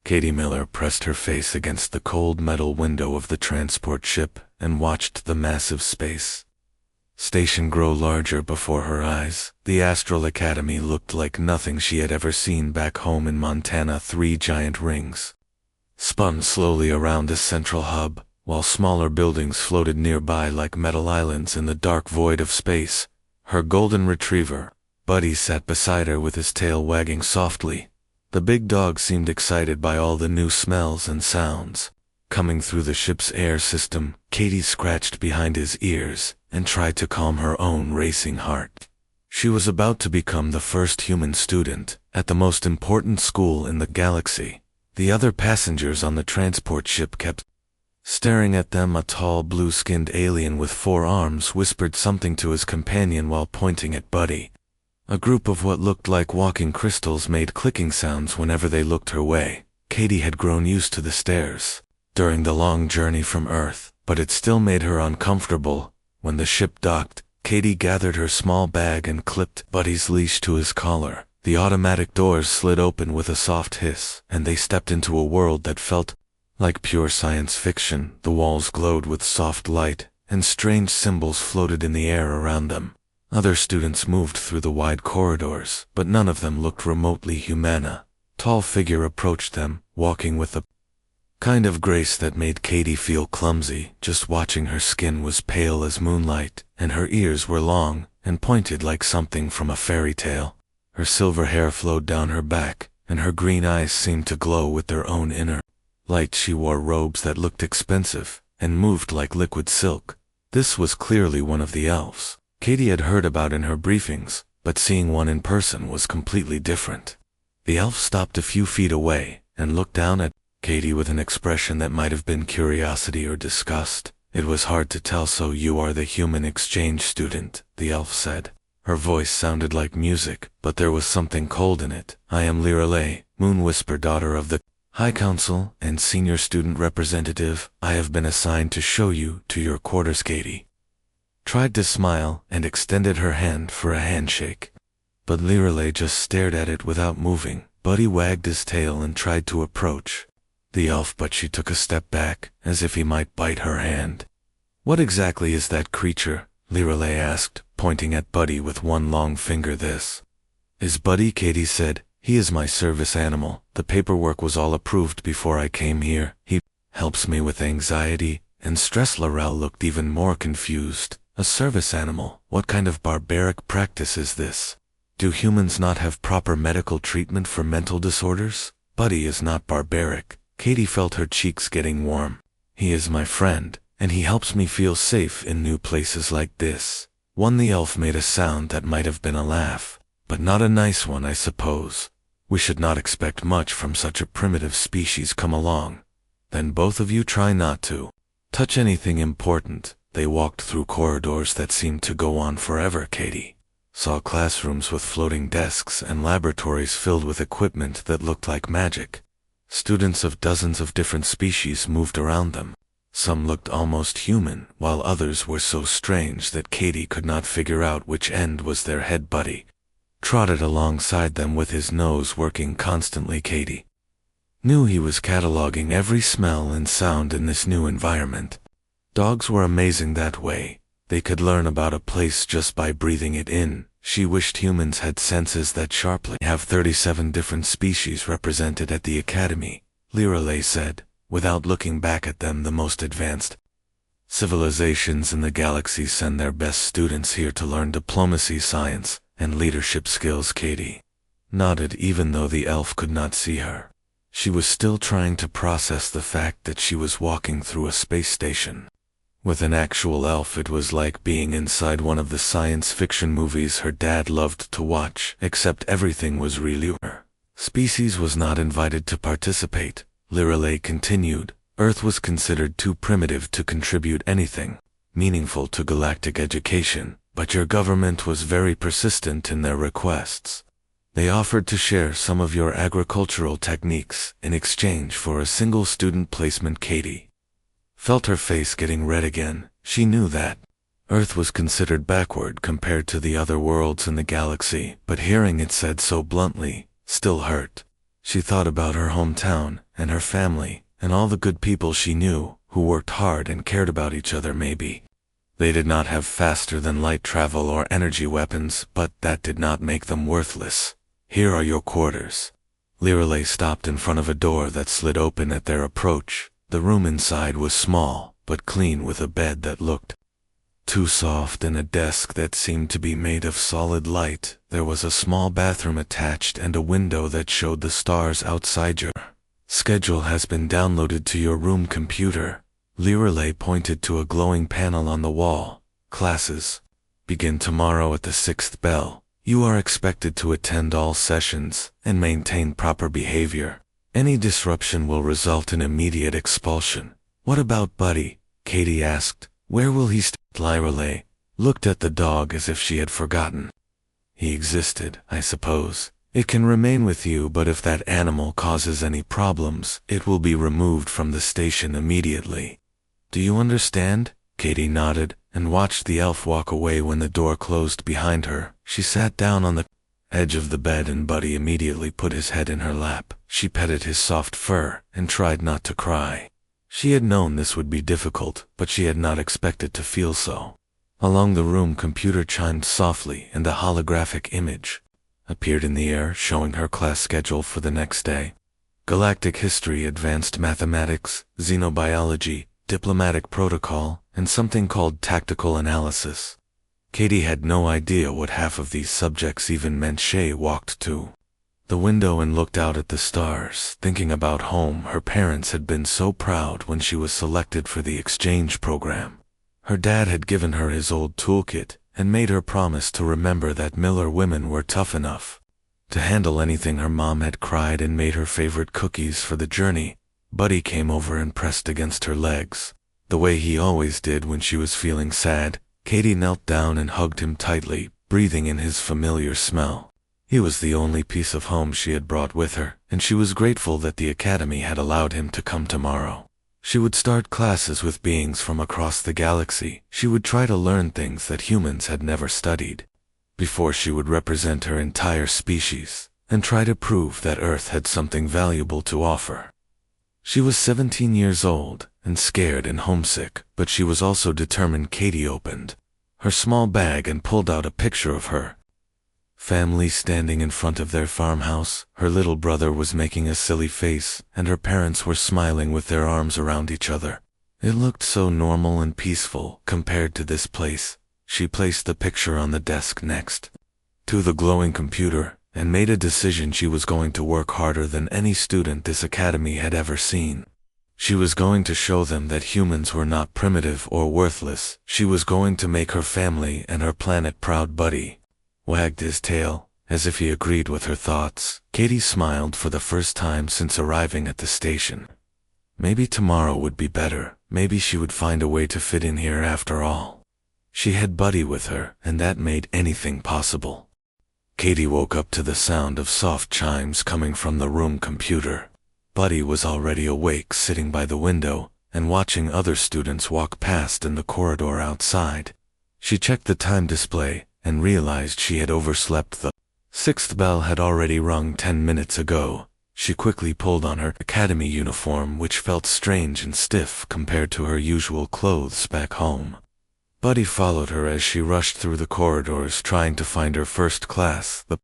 Katie Miller pressed her face against the cold metal window of the transport ship and watched the massive space station grow larger before her eyes. The Astral Academy looked like nothing she had ever seen back home in Montana. 3 giant rings spun slowly around a central hub, while smaller buildings floated nearby like metal islands in the dark void of space. Her golden retriever, Buddy, sat beside her with his tail wagging softly. The big dog seemed excited by all the new smells and sounds coming through the ship's air system. Katie scratched behind his ears and tried to calm her own racing heart. She was about to become the first human student at the most important school in the galaxy. The other passengers on the transport ship kept staring at them. A tall, blue-skinned alien with 4 arms whispered something to his companion while pointing at Buddy. A group of what looked like walking crystals made clicking sounds whenever they looked her way. Katie had grown used to the stares during the long journey from Earth, but it still made her uncomfortable. When the ship docked, Katie gathered her small bag and clipped Buddy's leash to his collar. The automatic doors slid open with a soft hiss, and they stepped into a world that felt like pure science fiction. The walls glowed with soft light, and strange symbols floated in the air around them. Other students moved through the wide corridors, but none of them looked remotely human. A tall figure approached them, walking with a kind of grace that made Katie feel clumsy. Just watching her skin was pale as moonlight, and her ears were long and pointed like something from a fairy tale. Her silver hair flowed down her back, and her green eyes seemed to glow with their own inner light. She wore robes that looked expensive and moved like liquid silk. This was clearly one of the elves Katie had heard about in her briefings, but seeing one in person was completely different. The elf stopped a few feet away and looked down at Katie with an expression that might have been curiosity or disgust. It was hard to tell. "So you are the human exchange student," the elf said. Her voice sounded like music, but there was something cold in it. "I am Lirelei, Moon Whisper, daughter of the High Council and senior student representative. I have been assigned to show you to your quarters." Katie tried to smile and extended her hand for a handshake, but Lirelei just stared at it without moving. Buddy wagged his tail and tried to approach the elf, but she took a step back, as if he might bite her hand. "What exactly is that creature?" Lirelei asked, pointing at Buddy with one long finger. "This is Buddy," Katie said. "He is my service animal. The paperwork was all approved before I came here. He helps me with anxiety and stress." Laurel looked even more confused. "A service animal? What kind of barbaric practice is this? Do humans not have proper medical treatment for mental disorders?" "Buddy is not barbaric." Katie felt her cheeks getting warm. "He is my friend, and he helps me feel safe in new places like this." The elf made a sound that might have been a laugh, but not a nice one, I suppose. "We should not expect much from such a primitive species. Come along. Then both of you try not to touch anything important." They walked through corridors that seemed to go on forever. Katie saw classrooms with floating desks and laboratories filled with equipment that looked like magic. Students of dozens of different species moved around them. Some looked almost human, while others were so strange that Katie could not figure out which end was their head. Buddy trotted alongside them with his nose working constantly. Katie knew he was cataloging every smell and sound in this new environment. Dogs were amazing that way. They could learn about a place just by breathing it in. She wished humans had senses that sharply. "Have 37 different species represented at the academy," Lirelei said, without looking back at them. "The most advanced civilizations in the galaxy send their best students here to learn diplomacy, science, and leadership skills." Katie nodded, even though the elf could not see her. She was still trying to process the fact that she was walking through a space station with an actual elf. It was like being inside one of the science fiction movies her dad loved to watch, except everything was real. Her species was not invited to participate, Lirelei continued. Earth was considered too primitive to contribute anything meaningful to galactic education, but your government was very persistent in their requests. They offered to share some of your agricultural techniques in exchange for a single student placement. Katie felt her face getting red again. She knew that Earth was considered backward compared to the other worlds in the galaxy, but hearing it said so bluntly still hurt. She thought about her hometown and her family, and all the good people she knew, who worked hard and cared about each other maybe. They did not have faster-than-light travel or energy weapons, but that did not make them worthless. Here are your quarters. Lirelei stopped in front of a door that slid open at their approach. The room inside was small, but clean, with a bed that looked too soft and a desk that seemed to be made of solid light. There was a small bathroom attached and a window that showed the stars outside. Your schedule has been downloaded to your room computer. Lirelei pointed to a glowing panel on the wall. Classes begin tomorrow at the 6th bell. You are expected to attend all sessions and maintain proper behavior. Any disruption will result in immediate expulsion. What about Buddy? Katie asked. Where will he stay? Lirelei looked at the dog as if she had forgotten. He existed, I suppose. It can remain with you, but if that animal causes any problems, it will be removed from the station immediately. Do you understand? Katie nodded and watched the elf walk away. When the door closed behind her, she sat down on the edge of the bed and Buddy immediately put his head in her lap. She petted his soft fur and tried not to cry. She had known this would be difficult, but she had not expected to feel so. Along the room computer chimed softly and a holographic image appeared in the air showing her class schedule for the next day. Galactic History, Advanced Mathematics, Xenobiology, Diplomatic Protocol, and something called Tactical Analysis. Katie had no idea what half of these subjects even meant. She walked to the window and looked out at the stars, thinking about home. Her parents had been so proud when she was selected for the exchange program. Her dad had given her his old toolkit and made her promise to remember that Miller women were tough enough to handle anything. Her mom had cried and made her favorite cookies for the journey. Buddy came over and pressed against her legs, the way he always did when she was feeling sad. Katie knelt down and hugged him tightly, breathing in his familiar smell. He was the only piece of home she had brought with her, and she was grateful that the academy had allowed him to come tomorrow. She would start classes with beings from across the galaxy. She would try to learn things that humans had never studied. Before she would represent her entire species, and try to prove that Earth had something valuable to offer. She was 17 years old, and scared and homesick, but she was also determined. Katie opened her small bag and pulled out a picture of her family standing in front of their farmhouse. Her little brother was making a silly face, and her parents were smiling with their arms around each other. It looked so normal and peaceful compared to this place. She placed the picture on the desk next to the glowing computer, and made a decision. She was going to work harder than any student this academy had ever seen. She was going to show them that humans were not primitive or worthless. She was going to make her family and her planet proud. Buddy wagged his tail, as if he agreed with her thoughts. Katie smiled for the first time since arriving at the station. Maybe tomorrow would be better. Maybe she would find a way to fit in here after all. She had Buddy with her, and that made anything possible. Katie woke up to the sound of soft chimes coming from the room computer. Buddy was already awake, sitting by the window and watching other students walk past in the corridor outside. She checked the time display and realized she had overslept. The 6th bell had already rung 10 minutes ago. She quickly pulled on her academy uniform, which felt strange and stiff compared to her usual clothes back home. Buddy followed her as she rushed through the corridors trying to find her first class. The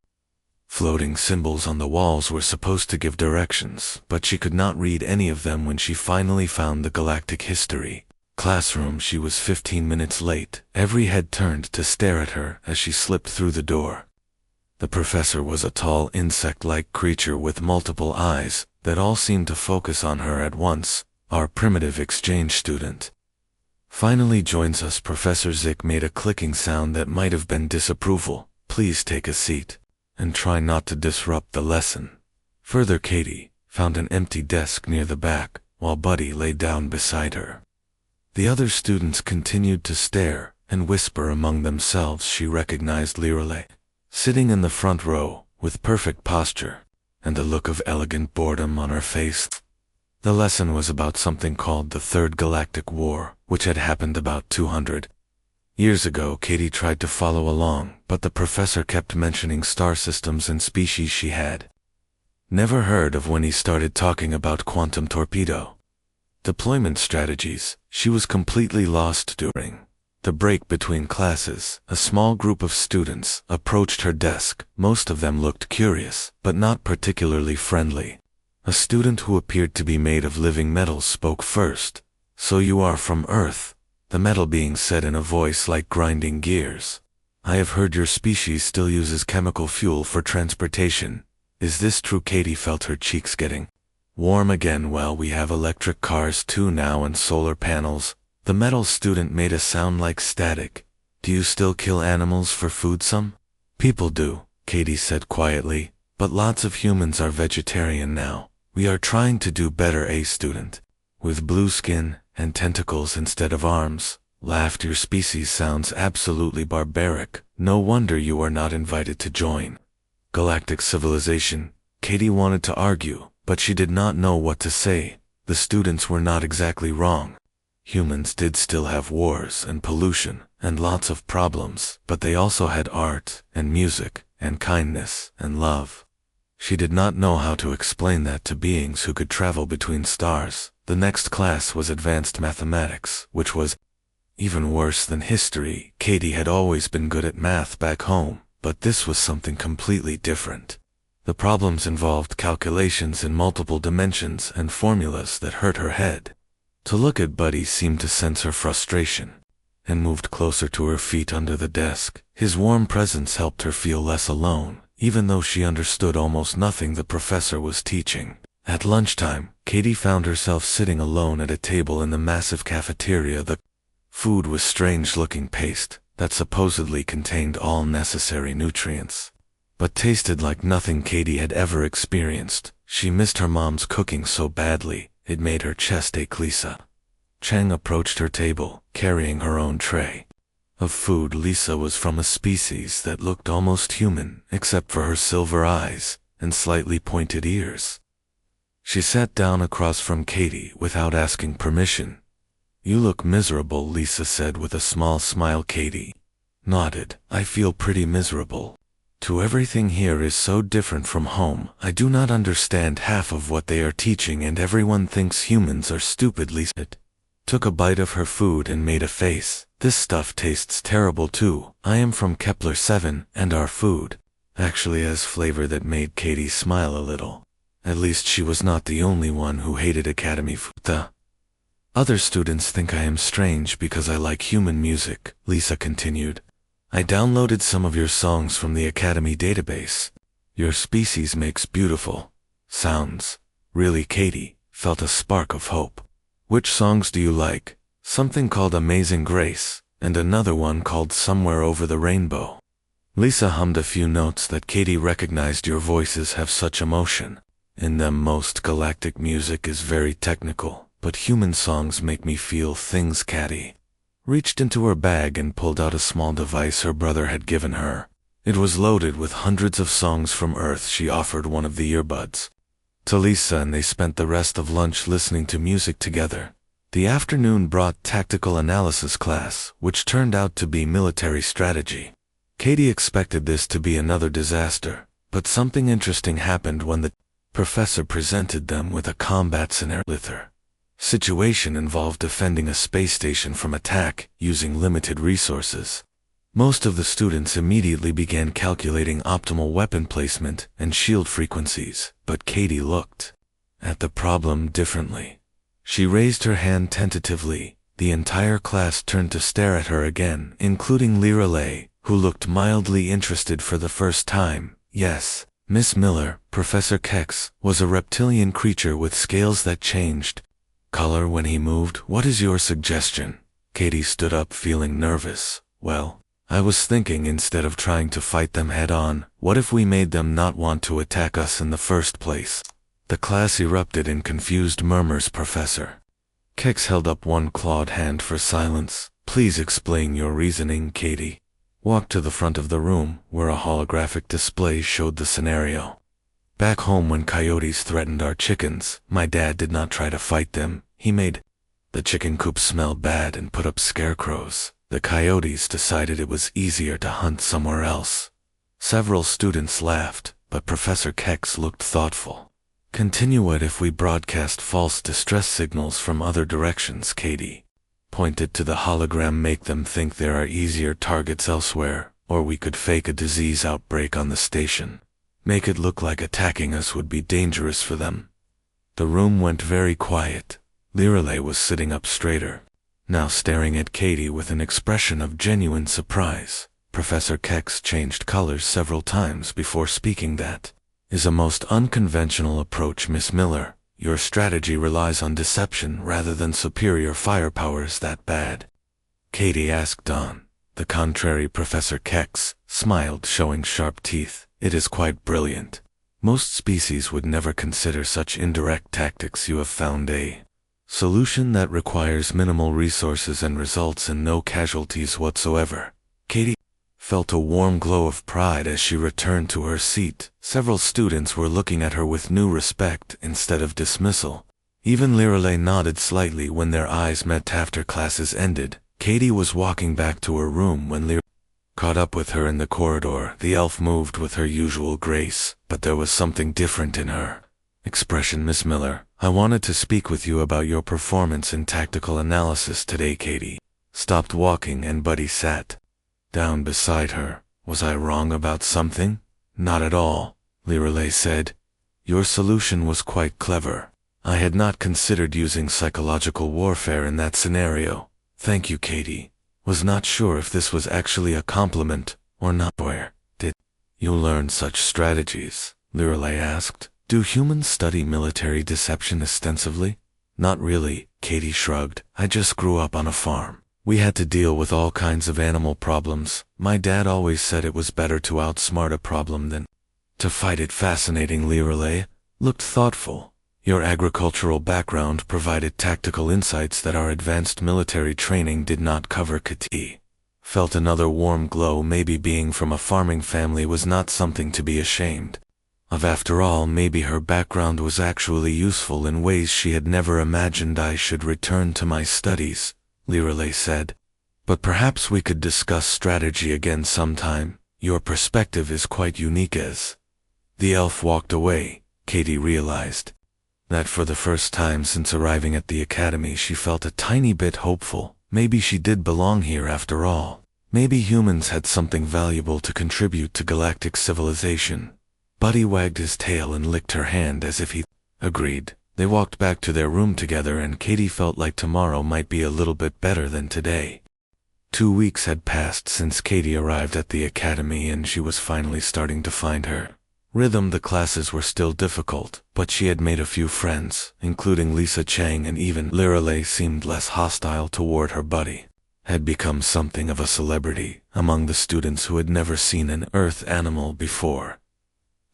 floating symbols on the walls were supposed to give directions, but she could not read any of them. When she finally found the Galactic History classroom, she was 15 minutes late. Every head turned to stare at her as she slipped through the door. The professor was a tall insect-like creature with multiple eyes that all seemed to focus on her at once. Our primitive exchange student finally joins us. Professor Zick made a clicking sound that might have been disapproval. Please take a seat and try not to disrupt the lesson. Further, Katie found an empty desk near the back, while Buddy lay down beside her. The other students continued to stare and whisper among themselves. She recognized Lirelei, sitting in the front row, with perfect posture and a look of elegant boredom on her face. The lesson was about something called the Third Galactic War, which had happened about 200 years ago. Katie tried to follow along, but the professor kept mentioning star systems and species she had Never heard of when he started talking about quantum torpedo deployment strategies. She was completely lost during the break between classes. A small group of students approached her desk. Most of them looked curious, but not particularly friendly. A student who appeared to be made of living metal spoke first. "So you are from Earth," the metal being said in a voice like grinding gears. "I have heard your species still uses chemical fuel for transportation. Is this true?" Katie felt her cheeks getting warm again. "Well, we have electric cars too now and solar panels." The metal student made a sound like static. "Do you still kill animals for food?" "Some people do," Katie said quietly, "but lots of humans are vegetarian now. We are trying to do better." A student with blue skin and tentacles instead of arms laughed. "Your species sounds absolutely barbaric. No wonder you are not invited to join galactic civilization." Katie wanted to argue, but she did not know what to say. The students were not exactly wrong. Humans did still have wars and pollution and lots of problems, but they also had art and music and kindness and love. She did not know how to explain that to beings who could travel between stars. The next class was advanced mathematics, which was even worse than history. Katie had always been good at math back home, but this was something completely different. The problems involved calculations in multiple dimensions and formulas that hurt her head. To look at Buddy seemed to sense her frustration, and moved closer to her feet under the desk. His warm presence helped her feel less alone, even though she understood almost nothing the professor was teaching. At lunchtime, Katie found herself sitting alone at a table in the massive cafeteria. The food was strange-looking paste that supposedly contained all necessary nutrients, but tasted like nothing Katie had ever experienced. She missed her mom's cooking so badly, it made her chest ache. Lisa Chang approached her table, carrying her own tray of food. Lisa was from a species that looked almost human, except for her silver eyes and slightly pointed ears. She sat down across from Katie without asking permission. "You look miserable," Lisa said with a small smile. Katie nodded. "I feel pretty miserable. Too, everything here is so different from home. I do not understand half of what they are teaching and everyone thinks humans are stupid." Lisa took a bite of her food and made a face. "This stuff tastes terrible too. I am from Kepler 7 and our food actually has flavor." That made Katie smile a little. At least she was not the only one who hated Academy food. "The other students think I am strange because I like human music," Lisa continued. "I downloaded some of your songs from the Academy database. Your species makes beautiful sounds." Really, Katie felt a spark of hope. "Which songs do you like?" "Something called Amazing Grace, and another one called Somewhere Over the Rainbow." Lisa hummed a few notes that Katie recognized. "Your voices have such emotion in them. Most galactic music is very technical, but human songs make me feel things." Katie reached into her bag and pulled out a small device her brother had given her. It was loaded with hundreds of songs from Earth. She offered one of the earbuds to Lisa and they spent the rest of lunch listening to music together. The afternoon brought tactical analysis class, which turned out to be military strategy. Katie expected this to be another disaster, but something interesting happened when the professor presented them with a combat scenario. Her situation involved defending a space station from attack using limited resources. Most of the students immediately began calculating optimal weapon placement and shield frequencies, but Katie looked at the problem differently. She raised her hand tentatively. The entire class turned to stare at her again, including Lyra Lay, who looked mildly interested for the first time. "Yes, Miss Miller, Professor Kex was a reptilian creature with scales that changed color when he moved. What is your suggestion?" Katie stood up, feeling nervous. "Well, I was thinking instead of trying to fight them head-on, what if we made them not want to attack us in the first place?" The class erupted in confused murmurs. Professor Kex held up one clawed hand for silence. "Please explain your reasoning." Katie walked to the front of the room, where a holographic display showed the scenario. "Back home when coyotes threatened our chickens, my dad did not try to fight them. He made the chicken coop smell bad and put up scarecrows. The coyotes decided it was easier to hunt somewhere else." Several students laughed. but Professor Kex looked thoughtful. Continue. What if we broadcast false distress signals from other directions? Katie pointed to the hologram. Make them think there are easier targets elsewhere, or we could fake a disease outbreak on the station. Make it look like attacking us would be dangerous for them. The room went very quiet. Lirelei was sitting up straighter, now staring at Katie with an expression of genuine surprise. Professor Kex changed colors several times before speaking. That is a most unconventional approach, Miss Miller. Your strategy relies on deception rather than superior firepower. Is that bad? Katie asked on the contrary. Professor Kex smiled, showing sharp teeth. It is quite brilliant. Most species would never consider such indirect tactics. You have found a solution that requires minimal resources and results in no casualties whatsoever. Katie felt a warm glow of pride as she returned to her seat. Several students were looking at her with new respect instead of dismissal. Even Lirelei nodded slightly when their eyes met. After classes ended, Katie was walking back to her room when Lirelei caught up with her in the corridor. The elf moved with her usual grace, but there was something different in her expression. Miss Miller, I wanted to speak with you about your performance in tactical analysis today. Katie stopped walking and Buddy sat down beside her. Was I wrong about something? Not at all, Lirelei said. Your solution was quite clever. I had not considered using psychological warfare in that scenario. Thank you, Katie. Was not sure if this was actually a compliment or not. Where did you learn such strategies? Lirelei asked. Do humans study military deception extensively? Not really, Katie shrugged. I just grew up on a farm. We had to deal with all kinds of animal problems. My dad always said it was better to outsmart a problem than to fight it. Fascinating. Lirelei looked thoughtful. Your agricultural background provided tactical insights that our advanced military training did not cover. Katie felt another warm glow. Maybe being from a farming family was not something to be ashamed of. After all, maybe her background was actually useful in ways she had never imagined. I should return to my studies, Lirelei said. But perhaps we could discuss strategy again sometime. Your perspective is quite unique. As the elf walked away, Katie realized that for the first time since arriving at the academy she felt a tiny bit hopeful. Maybe she did belong here after all. Maybe humans had something valuable to contribute to galactic civilization. Buddy wagged his tail and licked her hand as if he agreed. They walked back to their room together and Katie felt like tomorrow might be a little bit better than today. 2 weeks had passed since Katie arrived at the academy and she was finally starting to find her rhythm. The classes were still difficult, but she had made a few friends, including Lisa Chang, and even Lirelei seemed less hostile toward her. Buddy had become something of a celebrity among the students who had never seen an Earth animal before.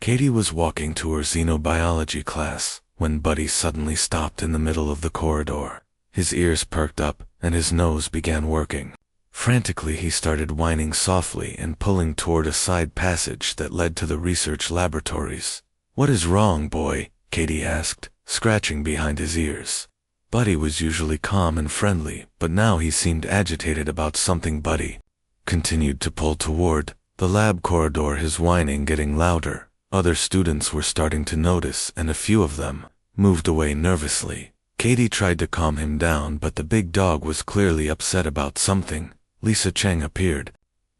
Katie was walking to her xenobiology class when Buddy suddenly stopped in the middle of the corridor. His ears perked up and his nose began working. Frantically he started whining softly and pulling toward a side passage that led to the research laboratories. What is wrong, boy? Katie asked, scratching behind his ears. Buddy was usually calm and friendly, but now he seemed agitated about something. Buddy continued to pull toward the lab corridor, his whining getting louder. Other students were starting to notice, and a few of them moved away nervously. Katie tried to calm him down, but the big dog was clearly upset about something. Lisa Chang appeared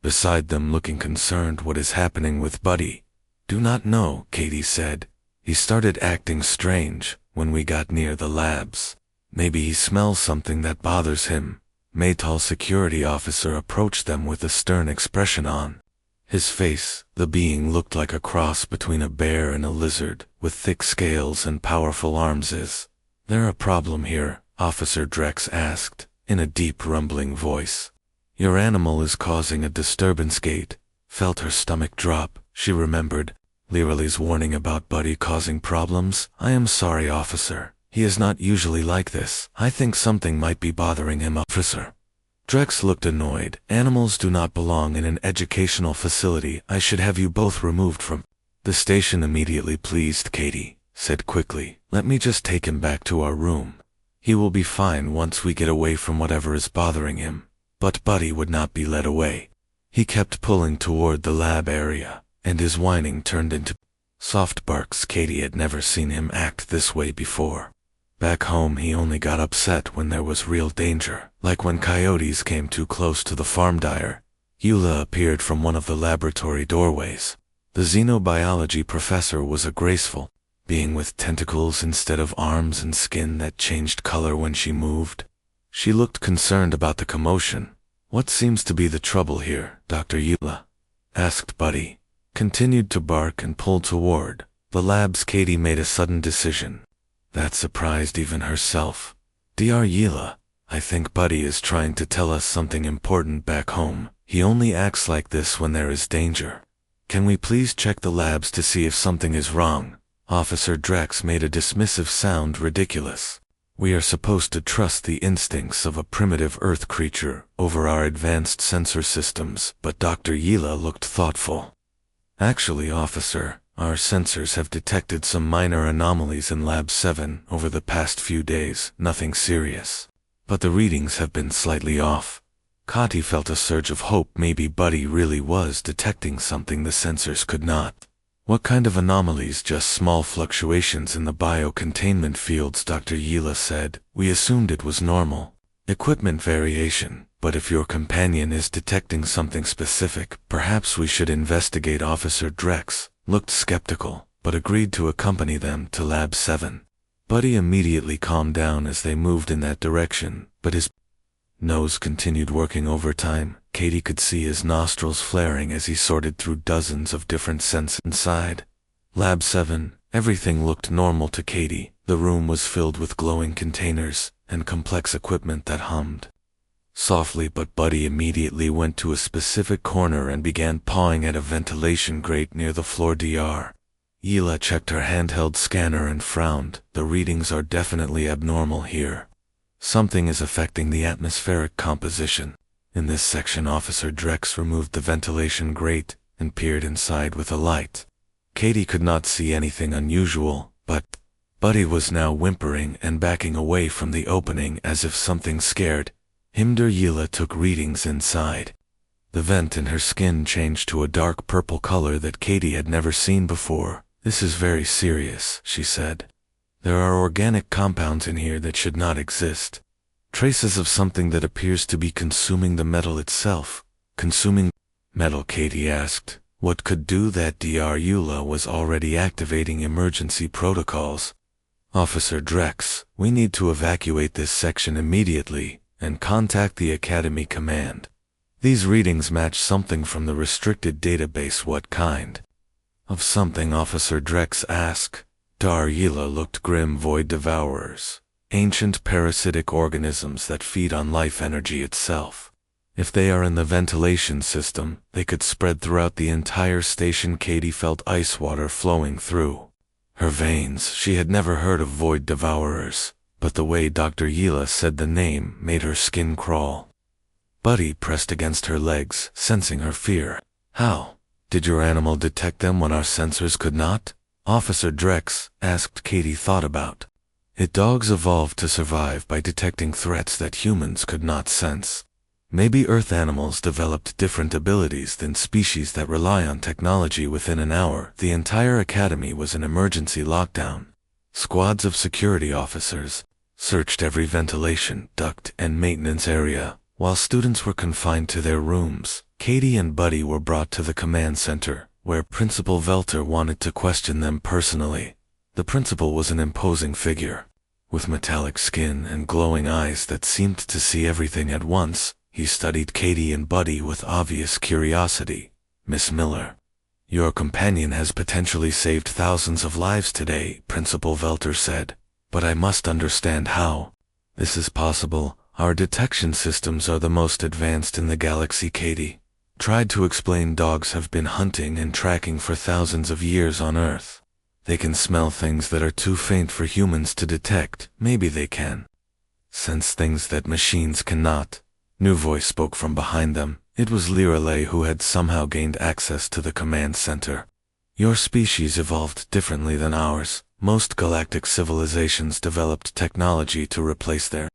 beside them, looking concerned. What is happening with Buddy? Do not know, Katie said. He started acting strange when we got near the labs. Maybe he smells something that bothers him. Maytal security officer approached them with a stern expression on his face. The being looked like a cross between a bear and a lizard, with thick scales and powerful arms. Is there a problem here? Officer Drex asked, in a deep rumbling voice. Your animal is causing a disturbance. Kate felt her stomach drop. She remembered Lirelei's warning about Buddy causing problems. I am sorry, officer. He is not usually like this. I think something might be bothering him, officer. Drex looked annoyed. Animals do not belong in an educational facility. I should have you both removed from the station immediately. Pleased, Katie said quickly. Let me just take him back to our room. He will be fine once we get away from whatever is bothering him. But Buddy would not be led away. He kept pulling toward the lab area, and his whining turned into Soft barks. Katie had never seen him act this way before. Back home he only got upset when there was real danger, like when coyotes came too close to the farm. Eula appeared from one of the laboratory doorways. The xenobiology professor was a graceful being with tentacles instead of arms and skin that changed color when she moved. She looked concerned about the commotion. "What seems to be the trouble here, Dr. Eula?" asked Buddy. Continued to bark and pull toward the labs. Katie made a sudden decision that surprised even herself. "Dr. Eula, I think Buddy is trying to tell us something important back home. He only acts like this when there is danger. Can we please check the labs to see if something is wrong?" Officer Drex made a dismissive sound. "Ridiculous. We are supposed to trust the instincts of a primitive Earth creature over our advanced sensor systems." But Dr. Eula looked thoughtful. "Actually, officer, our sensors have detected some minor anomalies in Lab 7 over the past few days, nothing serious. But the readings have been slightly off." Kati felt a surge of hope. Maybe Buddy really was detecting something the sensors could not. "What kind of anomalies?" "Just small fluctuations in the biocontainment fields," Dr. Eula said. "We assumed it was normal equipment variation, but if your companion is detecting something specific, perhaps we should investigate." Officer Drex looked skeptical, but agreed to accompany them to Lab 7. Buddy immediately calmed down as they moved in that direction, but his nose continued working overtime. Katie could see his nostrils flaring as he sorted through dozens of different scents. Inside Lab 7, everything looked normal to Katie. The room was filled with glowing containers and complex equipment that hummed softly, but Buddy immediately went to a specific corner and began pawing at a ventilation grate near the floor. Dr. Eula checked her handheld scanner and frowned. "The readings are definitely abnormal here. Something is affecting the atmospheric composition." In this section, Officer Drex removed the ventilation grate and peered inside with a light. Katie could not see anything unusual, but Buddy was now whimpering and backing away from the opening as if something scared him. Dr. Eula took readings inside. The vent in her skin changed to a dark purple color that Katie had never seen before. "This is very serious," she said. "There are organic compounds in here that should not exist. Traces of something that appears to be consuming the metal itself." "Consuming metal?" Katie asked. What could do that? Dr. Eula was already activating emergency protocols. "Officer Drex, we need to evacuate this section immediately and contact the Academy Command. These readings match something from the restricted database." "What kind of something?" Officer Drex asked. Dr. Eula looked grim. "Void devourers. Ancient parasitic organisms that feed on life energy itself. If they are in the ventilation system, they could spread throughout the entire station." Katie felt ice water flowing through her veins. She had never heard of void devourers, but the way Dr. Eula said the name made her skin crawl. Buddy pressed against her legs, sensing her fear. "How did your animal detect them when our sensors could not?" Officer Drex asked. Katie thought about it. "Dogs evolved to survive by detecting threats that humans could not sense. Maybe Earth animals developed different abilities than species that rely on technology." Within an hour, the entire academy was in emergency lockdown. Squads of security officers searched every ventilation duct and maintenance area, while students were confined to their rooms. Katie and Buddy were brought to the command center, where Principal Velter wanted to question them personally. The principal was an imposing figure, with metallic skin and glowing eyes that seemed to see everything at once. He studied Katie and Buddy with obvious curiosity. "Miss Miller, your companion has potentially saved thousands of lives today," Principal Velter said. "But I must understand how this is possible. Our detection systems are the most advanced in the galaxy." Katie tried to explain. "Dogs have been hunting and tracking for thousands of years on Earth. They can smell things that are too faint for humans to detect. Maybe they can sense things that machines cannot." New voice spoke from behind them. It was Lirale, who had somehow gained access to the command center. "Your species evolved differently than ours. Most galactic civilizations developed technology to replace their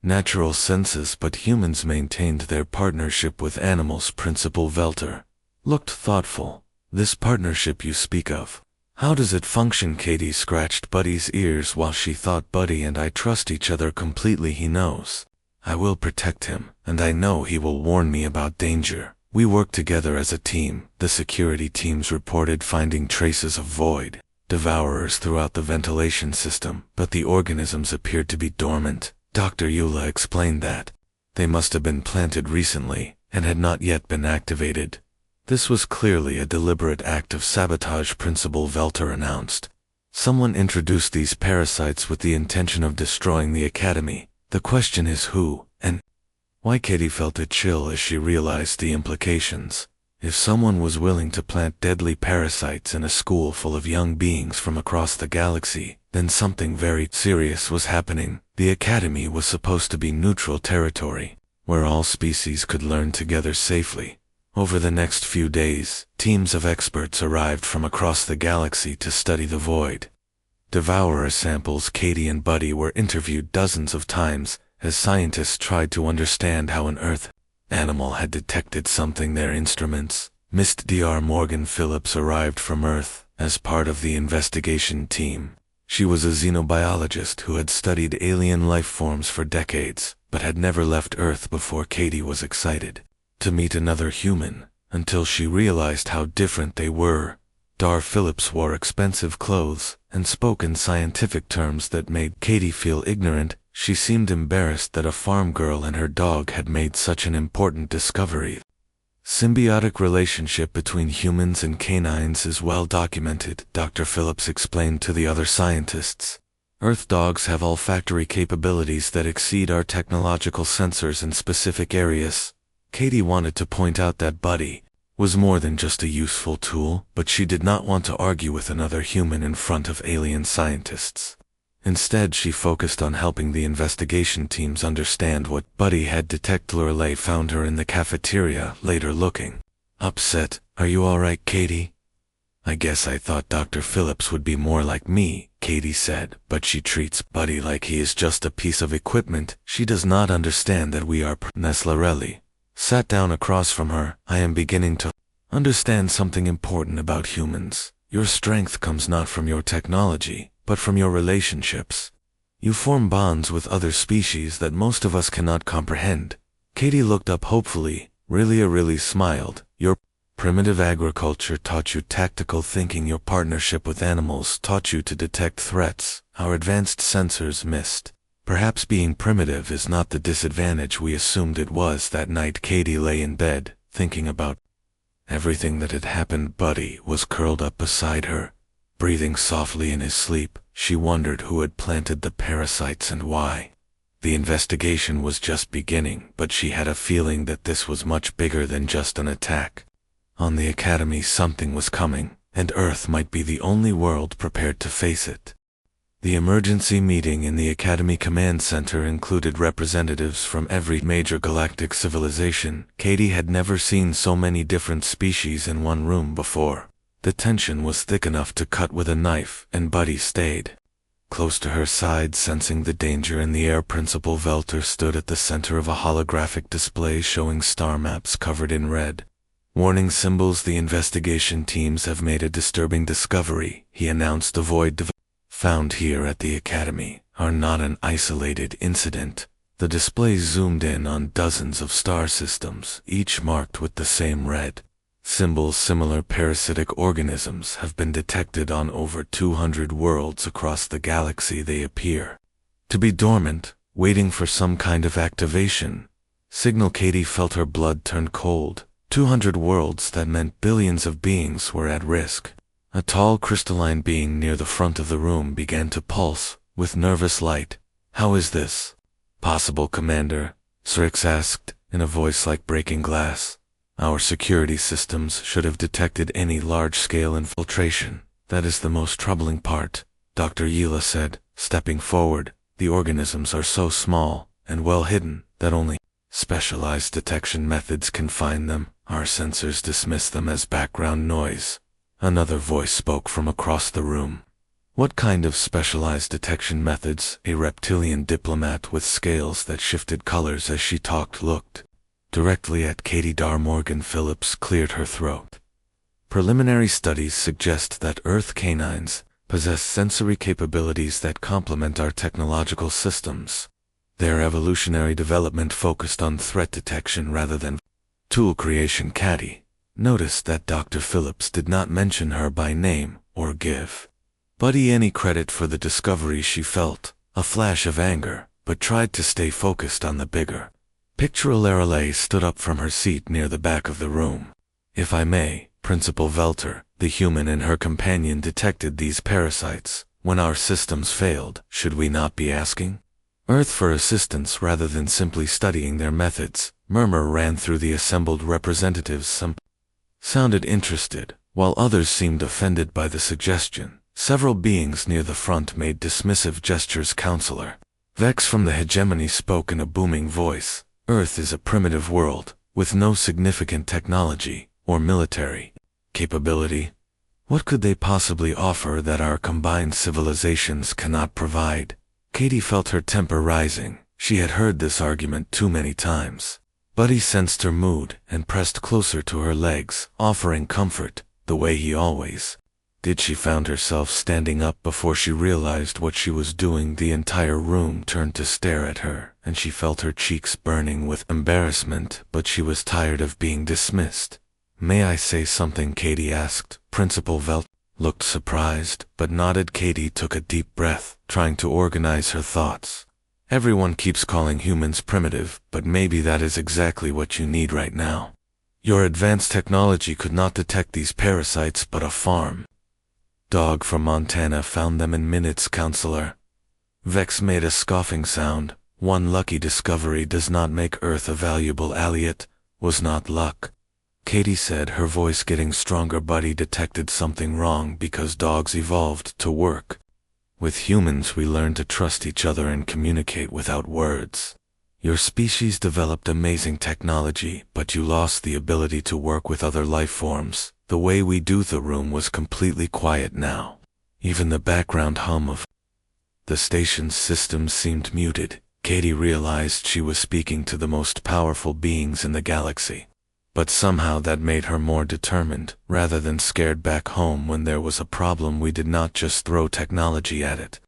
natural senses, but humans maintained their partnership with animals." Principal Velter looked thoughtful. "This partnership you speak of, How does it function? Katie scratched Buddy's ears while she thought. Buddy and I trust each other completely. He knows I will protect him, and I know he will warn me about danger. We work together as a team. The security teams reported finding traces of void devourers throughout the ventilation system, but the organisms appeared to be dormant. Dr. Eula explained that they must have been planted recently and had not yet been activated. This was clearly a deliberate act of sabotage, Principal Velter announced. Someone introduced these parasites with the intention of destroying the academy. The question is who and why. Katie felt a chill as she realized the implications. If someone was willing to plant deadly parasites in a school full of young beings from across the galaxy, then something very serious was happening. The academy was supposed to be neutral territory, where all species could learn together safely. Over the next few days, teams of experts arrived from across the galaxy to study the void devourer samples. Katie and Buddy were interviewed dozens of times as scientists tried to understand how an Earth animal had detected something. Their instruments. Mist Dr. Morgan Phillips arrived from Earth as part of the investigation team. She was a xenobiologist who had studied alien life forms for decades, but had never left Earth before. Katie was excited to meet another human, until she realized how different they were. Dr. Phillips wore expensive clothes and spoke in scientific terms that made Katie feel ignorant. She seemed embarrassed that a farm girl and her dog had made such an important discovery. Symbiotic relationship between humans and canines is well documented, Dr. Phillips explained to the other scientists. Earth dogs have olfactory capabilities that exceed our technological sensors in specific areas. Katie wanted to point out that Buddy was more than just a useful tool, but she did not want to argue with another human in front of alien scientists. Instead, she focused on helping the investigation teams understand what Buddy had detected. Lorelei found her in the cafeteria later looking upset. Are you all right, Katie? I guess I thought Dr. Phillips would be more like me, Katie said, but she treats Buddy like he is just a piece of equipment. She does not understand that we are Lorelei sat down across from her. I am beginning to understand something important about humans. Your strength comes not from your technology, but from your relationships. You form bonds with other species that most of us cannot comprehend. Katie looked up hopefully. Really smiled. Your primitive agriculture taught you tactical thinking. Your partnership with animals taught you to detect threats. Our advanced sensors missed. Perhaps being primitive is not the disadvantage we assumed it was. That night Katie lay in bed, thinking about everything that had happened. Buddy was curled up beside her, breathing softly in his sleep. She wondered who had planted the parasites and why. The investigation was just beginning, but she had a feeling that this was much bigger than just an attack on the academy. Something was coming, and Earth might be the only world prepared to face it. The emergency meeting in the Academy Command Center included representatives from every major galactic civilization. Katie had never seen so many different species in one room before. The tension was thick enough to cut with a knife, and Buddy stayed close to her side, sensing the danger in the air. Principal Velter stood at the center of a holographic display showing star maps covered in red warning symbols. The investigation teams have made a disturbing discovery, he announced. The void found here at the Academy are not an isolated incident. The display zoomed in on dozens of star systems, each marked with the same red symbols. Similar parasitic organisms have been detected on over 200 worlds across the galaxy. They appear to be dormant, waiting for some kind of activation. Signal. Katie felt her blood turn cold. 200 worlds, that meant billions of beings were at risk. A tall crystalline being near the front of the room began to pulse with nervous light. How is this possible, Commander? Srix asked, in a voice like breaking glass. Our security systems should have detected any large-scale infiltration. That is the most troubling part, Dr. Yila said, stepping forward. The organisms are so small and well hidden that only specialized detection methods can find them. Our sensors dismiss them as background noise. Another voice spoke from across the room. What kind of specialized detection methods? A reptilian diplomat with scales that shifted colors as she talked looked directly at Katie. Morgan Phillips cleared her throat. Preliminary studies suggest that Earth canines possess sensory capabilities that complement our technological systems. Their evolutionary development focused on threat detection rather than tool creation. Caddy noticed that Dr. Phillips did not mention her by name or give Buddy any credit for the discovery. She felt a flash of anger, but tried to stay focused on the bigger picture. Lorelei stood up from her seat near the back of the room. If I may, Principal Velter, the human and her companion detected these parasites. When our systems failed, should we not be asking Earth for assistance rather than simply studying their methods? Murmur ran through the assembled representatives. Some sounded interested, while others seemed offended by the suggestion. Several beings near the front made dismissive gestures. Counselor Vex from the hegemony spoke in a booming voice. Earth is a primitive world, with no significant technology or military capability. What could they possibly offer that our combined civilizations cannot provide? Katie felt her temper rising. She had heard this argument too many times. Buddy sensed her mood and pressed closer to her legs, offering comfort, the way he always did. She found herself standing up before she realized what she was doing. The entire room turned to stare at her, and she felt her cheeks burning with embarrassment, but she was tired of being dismissed. May I say something? Katie asked. Principal Velt looked surprised, but nodded. Katie took a deep breath, trying to organize her thoughts. Everyone keeps calling humans primitive, but maybe that is exactly what you need right now. Your advanced technology could not detect these parasites, but a farm dog from Montana found them in minutes. Counselor Vex made a scoffing sound. One lucky discovery does not make Earth a valuable ally. It was not luck, Katie said, her voice getting stronger. Buddy detected something wrong because dogs evolved to work with humans. We learned to trust each other and communicate without words. Your species developed amazing technology, but you lost the ability to work with other life forms. The way we do. The room was completely quiet now. Even the background hum of the station's systems seemed muted. Katie realized she was speaking to the most powerful beings in the galaxy. But somehow that made her more determined, rather than scared. Back home, when there was a problem, we did not just throw technology at it.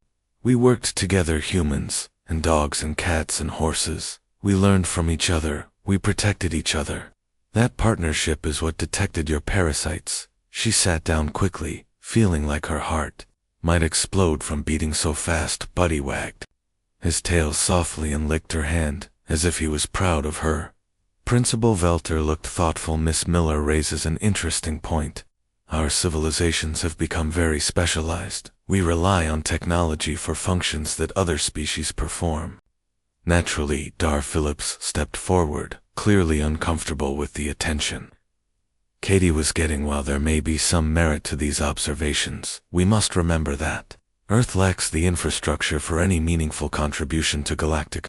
We worked together, humans, and dogs and cats and horses. We learned from each other, we protected each other. That partnership is what detected your parasites. She sat down quickly, feeling like her heart might explode from beating so fast. Buddy wagged his tail softly and licked her hand, as if he was proud of her. Principal Velter looked thoughtful. Miss Miller raises an interesting point. Our civilizations have become very specialized. We rely on technology for functions that other species perform. Naturally, Dar Phillips stepped forward, clearly uncomfortable with the attention Katie was getting. While there may be some merit to these observations, we must remember that Earth lacks the infrastructure for any meaningful contribution to galactic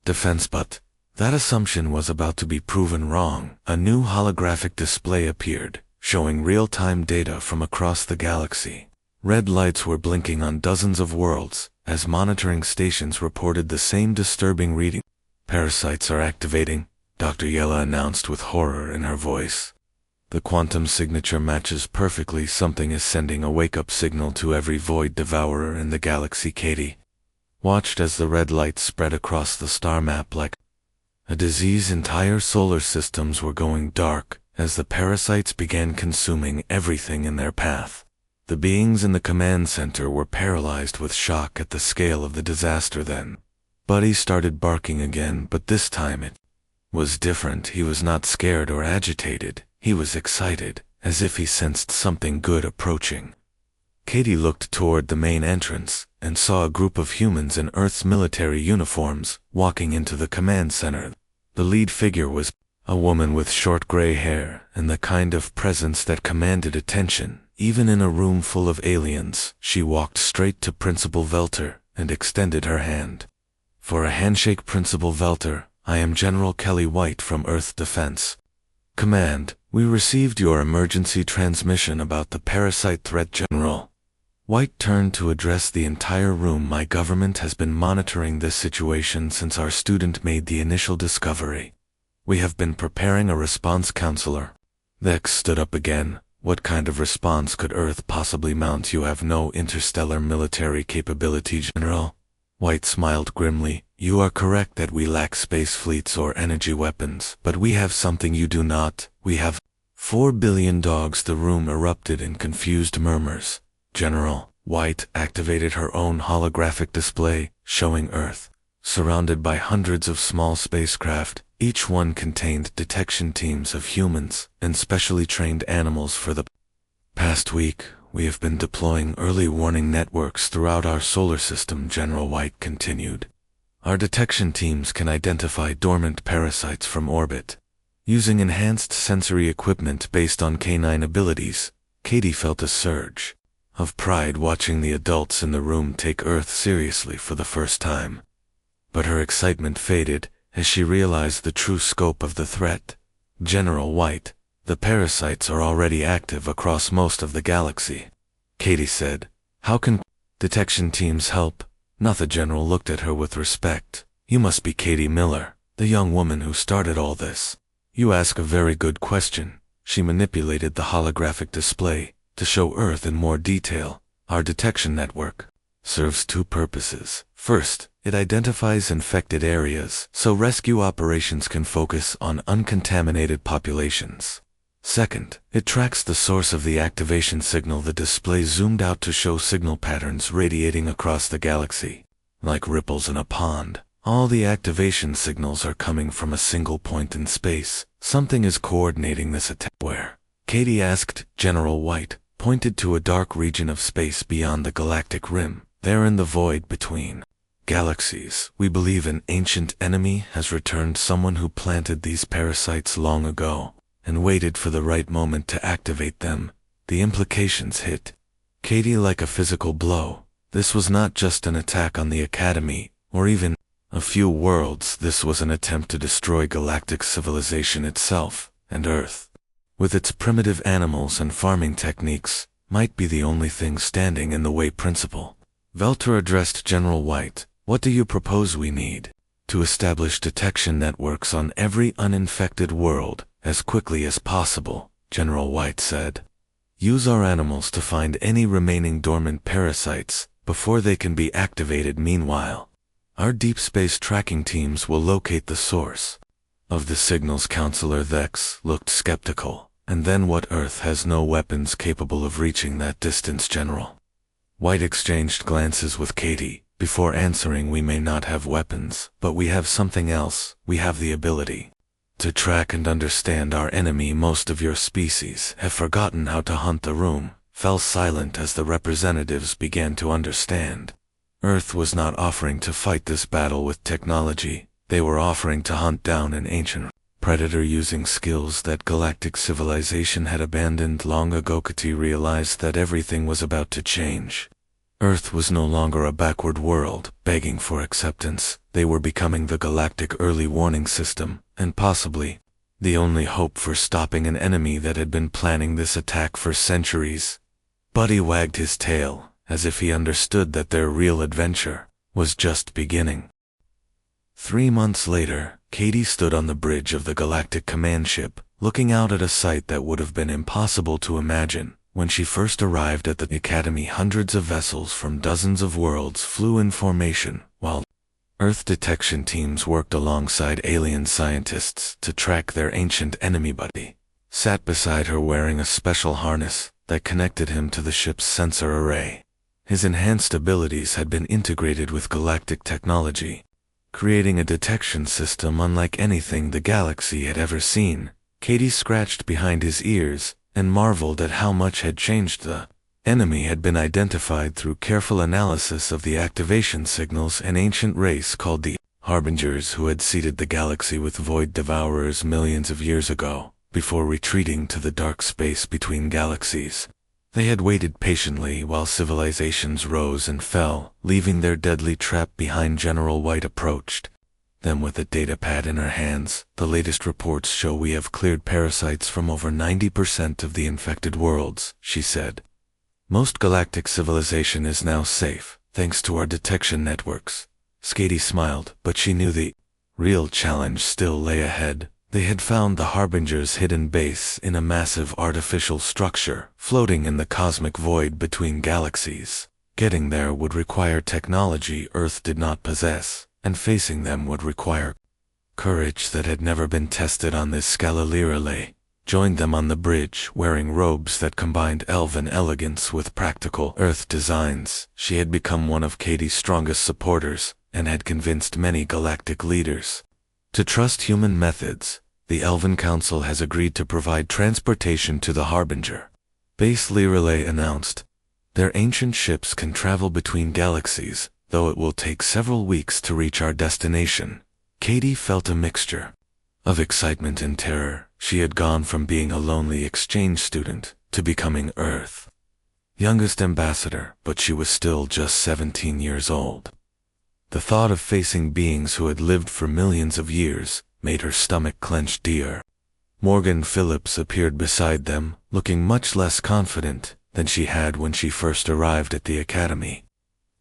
defense. But that assumption was about to be proven wrong. A new holographic display appeared, showing real-time data from across the galaxy. Red lights were blinking on dozens of worlds, as monitoring stations reported the same disturbing reading. Parasites are activating, Dr. Yella announced with horror in her voice. The quantum signature matches perfectly. Something is sending a wake-up signal to every void devourer in the galaxy. Katie watched as the red lights spread across the star map like a disease. Entire solar systems were going dark as the parasites began consuming everything in their path. The beings in the command center were paralyzed with shock at the scale of the disaster. Then Buddy started barking again, but this time it was different. He was not scared or agitated. He was excited, as if he sensed something good approaching. Katie looked toward the main entrance and saw a group of humans in Earth's military uniforms walking into the command center. The lead figure was a woman with short gray hair and the kind of presence that commanded attention, even in a room full of aliens. She walked straight to Principal Velter and extended her hand. For a handshake. Principal Velter, I am General Kelly White from Earth Defense Command. We received your emergency transmission about the parasite threat. General White turned to address the entire room. My government has been monitoring this situation since our student made the initial discovery. We have been preparing a response. Counselor Vex stood up again, What kind of response could Earth possibly mount? You have no interstellar military capability, General. White smiled grimly. You are correct that we lack space fleets or energy weapons, but we have something you do not. We have 4 billion dogs. The room erupted in confused murmurs. General, White activated her own holographic display, showing Earth, surrounded by hundreds of small spacecraft. Each one contained detection teams of humans and specially trained animals. For the past week, we have been deploying early warning networks throughout our solar system, General White continued. Our detection teams can identify dormant parasites from orbit. Using enhanced sensory equipment based on canine abilities, Katie felt a surge of pride watching the adults in the room take Earth seriously for the first time. But her excitement faded as she realized the true scope of the threat. General White, the parasites are already active across most of the galaxy, Katie said. How can detection teams help? Not. The general looked at her with respect. You must be Katie Miller, the young woman who started all this. You ask a very good question. She manipulated the holographic display to show Earth in more detail. Our detection network serves 2 purposes. First, it identifies infected areas so rescue operations can focus on uncontaminated populations. Second, it tracks the source of the activation signal. The display zoomed out to show signal patterns radiating across the galaxy. Like ripples in a pond, all the activation signals are coming from a single point in space. Something is coordinating this attack. Where? Katie asked. General White pointed to a dark region of space beyond the galactic rim. There in the void between galaxies, we believe an ancient enemy has returned, someone who planted these parasites long ago and waited for the right moment to activate them. The implications hit Katie like a physical blow. This was not just an attack on the Academy, or even a few worlds. This was an attempt to destroy galactic civilization itself, and Earth, with its primitive animals and farming techniques, might be the only thing standing in the way. Principal Velter addressed General White. What do you propose we need? To establish detection networks on every uninfected world as quickly as possible, General White said. Use our animals to find any remaining dormant parasites before they can be activated. Meanwhile, our deep space tracking teams will locate the source of the signals. Counselor Vex looked skeptical. And then what? Earth has no weapons capable of reaching that distance, General. White exchanged glances with Katie. Before answering, we may not have weapons, but we have something else. We have the ability to track and understand our enemy. Most of your species have forgotten how to hunt. The room fell silent as the representatives began to understand. Earth was not offering to fight this battle with technology. They were offering to hunt down an ancient predator using skills that galactic civilization had abandoned long ago. Katie realized that everything was about to change. Earth was no longer a backward world, begging for acceptance. They were becoming the galactic early warning system, and possibly the only hope for stopping an enemy that had been planning this attack for centuries. Buddy wagged his tail, as if he understood that their real adventure was just beginning. 3 months later, Katie stood on the bridge of the Galactic Command Ship, looking out at a sight that would have been impossible to imagine. When she first arrived at the Academy, hundreds of vessels from dozens of worlds flew in formation, while Earth detection teams worked alongside alien scientists to track their ancient enemy. Buddy sat beside her wearing a special harness that connected him to the ship's sensor array. His enhanced abilities had been integrated with galactic technology, creating a detection system unlike anything the galaxy had ever seen. Katie scratched behind his ears and marveled at how much had changed. The enemy had been identified through careful analysis of the activation signals. An ancient race called the Harbingers, who had seeded the galaxy with void devourers millions of years ago, before retreating to the dark space between galaxies. They had waited patiently while civilizations rose and fell, leaving their deadly trap behind. General White approached them with a datapad in her hands. The latest reports show we have cleared parasites from over 90% of the infected worlds, she said. Most galactic civilization is now safe, thanks to our detection networks. Katie smiled, but she knew the real challenge still lay ahead. They had found the Harbinger's hidden base in a massive artificial structure floating in the cosmic void between galaxies. Getting there would require technology Earth did not possess, and facing them would require courage that had never been tested on this Scala joined them on the bridge, wearing robes that combined elven elegance with practical Earth designs. She had become one of Katie's strongest supporters, and had convinced many galactic leaders to trust human methods. The Elven Council has agreed to provide transportation to the Harbinger base, Lirelay announced. Their ancient ships can travel between galaxies, though it will take several weeks to reach our destination. Katie felt a mixture of excitement and terror. She had gone from being a lonely exchange student to becoming Earth's youngest ambassador, but she was still just 17 years old. The thought of facing beings who had lived for millions of years made her stomach clench dear. Morgan Phillips appeared beside them, looking much less confident than she had when she first arrived at the academy.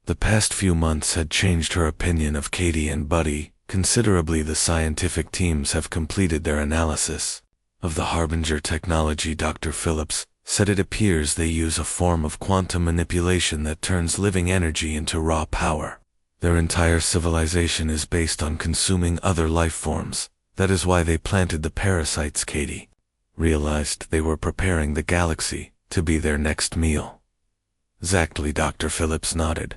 The past few months had changed her opinion of Katie and Buddy considerably. The scientific teams have completed their analysis of the Harbinger technology. Dr. Phillips said it appears they use a form of quantum manipulation that turns living energy into raw power. Their entire civilization is based on consuming other life forms. That is why they planted the parasites. Katie realized they were preparing the galaxy to be their next meal. Exactly, Dr. Phillips nodded.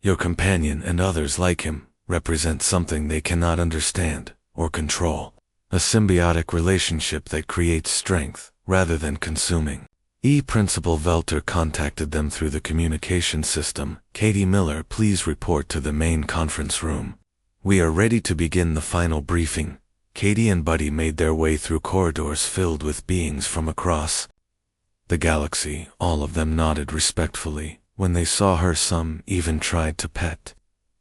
Your companion and others like him represent something they cannot understand or control. A symbiotic relationship that creates strength rather than consuming. Principal Velter contacted them through the communication system. Katie Miller, please report to the main conference room. We are ready to begin the final briefing. Katie and Buddy made their way through corridors filled with beings from across the galaxy. All of them nodded respectfully. When they saw her, some even tried to pet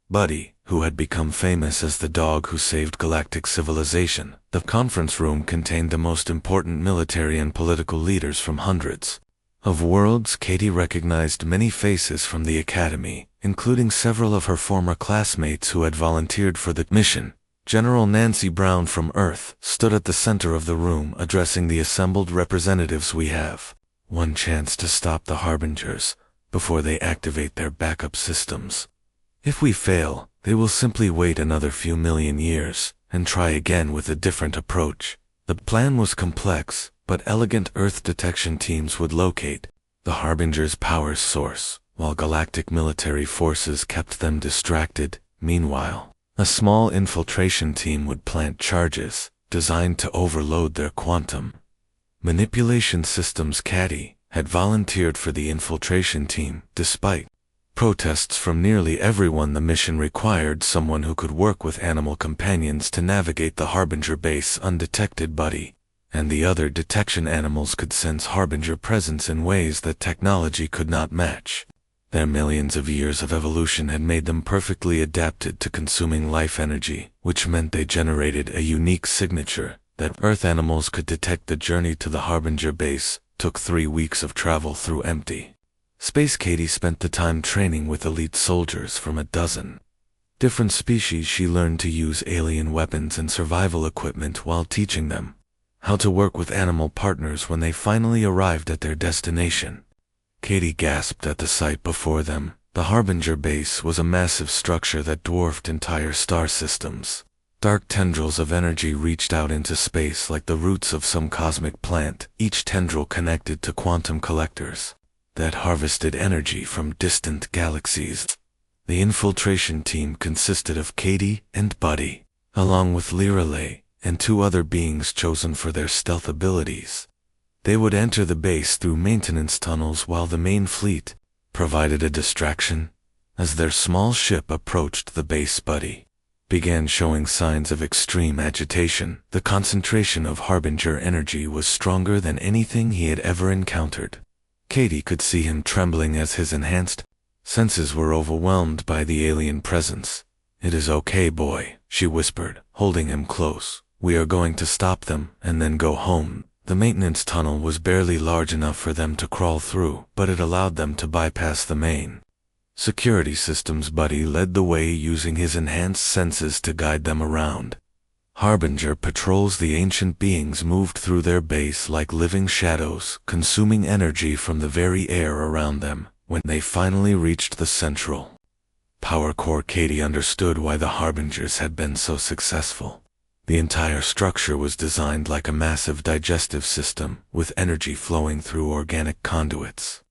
Buddy, who had become famous as the dog who saved galactic civilization. The conference room contained the most important military and political leaders from hundreds of worlds. Katie recognized many faces from the academy, including several of her former classmates who had volunteered for the mission. General Nancy Brown from Earth stood at the center of the room, addressing the assembled representatives. We have one chance to stop the Harbingers before they activate their backup systems. If we fail, they will simply wait another few million years and try again with a different approach. The plan was complex, but elegant Earth detection teams would locate the Harbinger's power source, while galactic military forces kept them distracted. Meanwhile, a small infiltration team would plant charges designed to overload their quantum manipulation systems. Katie had volunteered for the infiltration team. Despite protests from nearly everyone, the mission required someone who could work with animal companions to navigate the Harbinger base undetected. Buddy and the other detection animals could sense Harbinger presence in ways that technology could not match. Their millions of years of evolution had made them perfectly adapted to consuming life energy, which meant they generated a unique signature that Earth animals could detect. The journey to the Harbinger base took 3 weeks of travel through empty space. Katie spent the time training with elite soldiers from a dozen different species. She learned to use alien weapons and survival equipment while teaching them how to work with animal partners. When they finally arrived at their destination, Katie gasped at the sight before them. The Harbinger base was a massive structure that dwarfed entire star systems. Dark tendrils of energy reached out into space like the roots of some cosmic plant, each tendril connected to quantum collectors that harvested energy from distant galaxies. The infiltration team consisted of Katie and Buddy, along with Lirelay and 2 other beings chosen for their stealth abilities. They would enter the base through maintenance tunnels while the main fleet provided a distraction. As their small ship approached the base, Buddy began showing signs of extreme agitation. The concentration of Harbinger energy was stronger than anything he had ever encountered. Katie could see him trembling as his enhanced senses were overwhelmed by the alien presence. It is okay, boy, she whispered, holding him close. We are going to stop them and then go home. The maintenance tunnel was barely large enough for them to crawl through, but it allowed them to bypass the main security systems. Buddy led the way, using his enhanced senses to guide them around Harbinger patrols. The ancient beings moved through their base like living shadows, consuming energy from the very air around them. When they finally reached the central power core, Katie understood why the Harbingers had been so successful. The entire structure was designed like a massive digestive system, with energy flowing through organic conduits.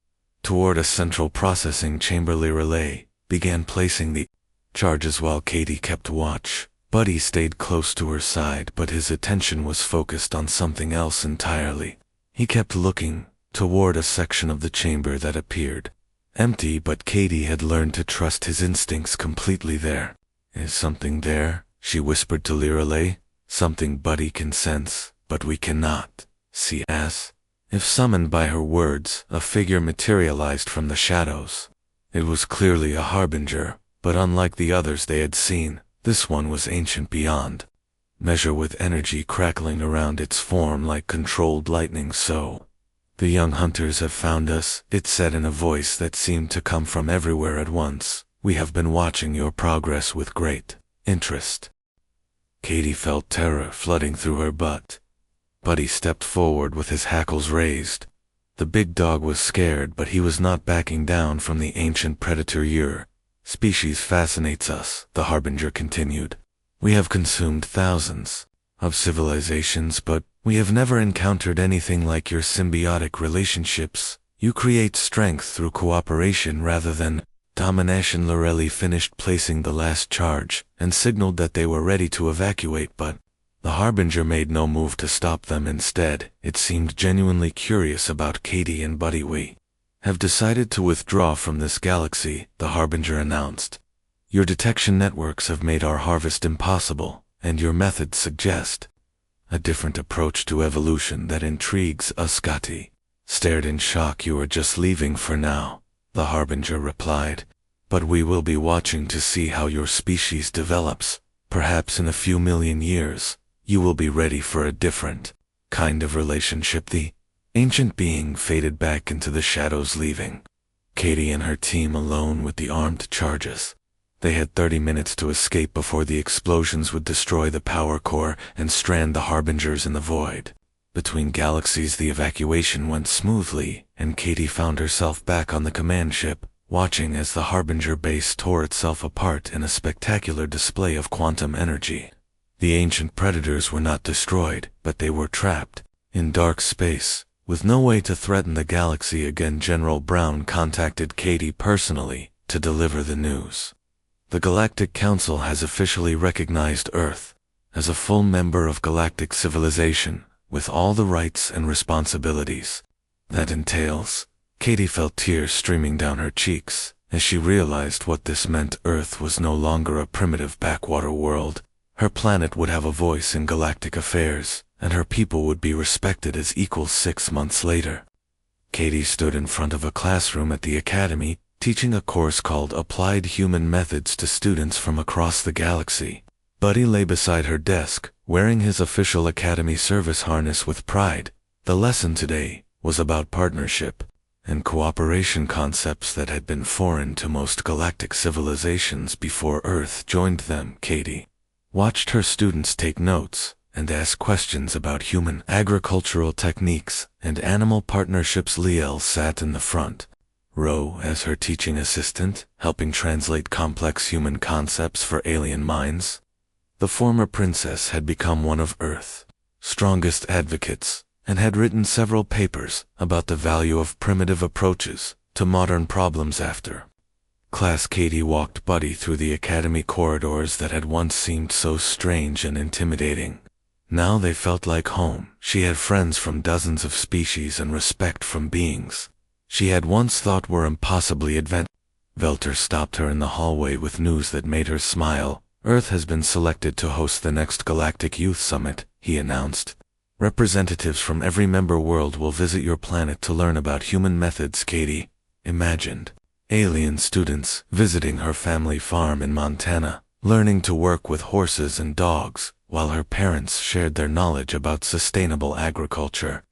Toward a central processing chamber, Relay began placing the charges while Katie kept watch. Buddy stayed close to her side, but his attention was focused on something else entirely. He kept looking toward a section of the chamber that appeared empty, but Katie had learned to trust his instincts completely. There is something there, she whispered to Relay. Something Buddy can sense, but we cannot see. As if summoned by her words, a figure materialized from the shadows. It was clearly a Harbinger, but unlike the others they had seen, this one was ancient beyond measure, with energy crackling around its form like controlled lightning. So, the young hunters have found us, it said in a voice that seemed to come from everywhere at once. We have been watching your progress with great interest. Katie felt terror flooding through her butt. Buddy stepped forward with his hackles raised. The big dog was scared, but he was not backing down from the ancient predator. Your species fascinates us, the Harbinger continued. We have consumed thousands of civilizations, but we have never encountered anything like your symbiotic relationships. You create strength through cooperation rather than domination. Lorelli finished placing the last charge and signaled that they were ready to evacuate, but the Harbinger made no move to stop them. Instead, it seemed genuinely curious about Katie and Buddy. We have decided to withdraw from this galaxy, the Harbinger announced. Your detection networks have made our harvest impossible, and your methods suggest a different approach to evolution that intrigues us. Scotty stared in shock. You are just leaving for now, the Harbinger replied. But we will be watching to see how your species develops. Perhaps in a few million years, you will be ready for a different kind of relationship. The ancient being faded back into the shadows, leaving Katie and her team alone with the armed charges. They had 30 minutes to escape before the explosions would destroy the power core and strand the Harbingers in the void. Between galaxies, the evacuation went smoothly, and Katie found herself back on the command ship, watching as the Harbinger base tore itself apart in a spectacular display of quantum energy. The ancient predators were not destroyed, but they were trapped in dark space, with no way to threaten the galaxy again. General Brown contacted Katie personally to deliver the news. The Galactic Council has officially recognized Earth as a full member of galactic civilization, with all the rights and responsibilities that entails. Katie felt tears streaming down her cheeks as she realized what this meant. Earth was no longer a primitive backwater world. Her planet would have a voice in galactic affairs, and her people would be respected as equals. 6 months later, Katie stood in front of a classroom at the academy, teaching a course called Applied Human Methods to students from across the galaxy. Buddy lay beside her desk, wearing his official academy service harness with pride. The lesson today was about partnership and cooperation, concepts that had been foreign to most galactic civilizations before Earth joined them. Katie watched her students take notes and ask questions about human agricultural techniques and animal partnerships. Liel sat in the front row as her teaching assistant, helping translate complex human concepts for alien minds. The former princess had become one of Earth's strongest advocates and had written several papers about the value of primitive approaches to modern problems. After class, Katie walked Buddy through the academy corridors that had once seemed so strange and intimidating. Now they felt like home. She had friends from dozens of species and respect from beings she had once thought were impossibly advanced. Velter stopped her in the hallway with news that made her smile. Earth has been selected to host the next Galactic Youth Summit, he announced. Representatives from every member world will visit your planet to learn about human methods. Katie imagined alien students visiting her family farm in Montana, learning to work with horses and dogs, while her parents shared their knowledge about sustainable agriculture.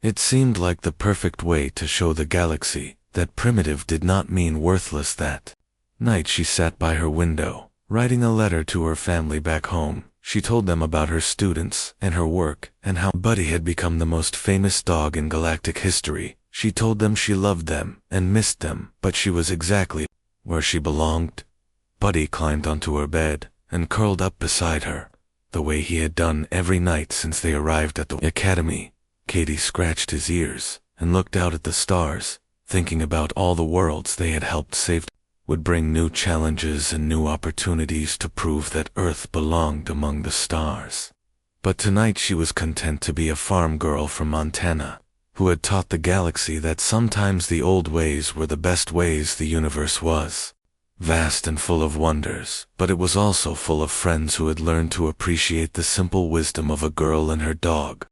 It seemed like the perfect way to show the galaxy that primitive did not mean worthless. That night she sat by her window, writing a letter to her family back home. She told them about her students and her work and how Buddy had become the most famous dog in galactic history. She told them she loved them and missed them, but she was exactly where she belonged. Buddy climbed onto her bed and curled up beside her, the way he had done every night since they arrived at the academy. Katie scratched his ears and looked out at the stars, thinking about all the worlds they had helped save. Would bring new challenges and new opportunities to prove that Earth belonged among the stars. But tonight she was content to be a farm girl from Montana, who had taught the galaxy that sometimes the old ways were the best ways. The universe was vast and full of wonders, but it was also full of friends who had learned to appreciate the simple wisdom of a girl and her dog.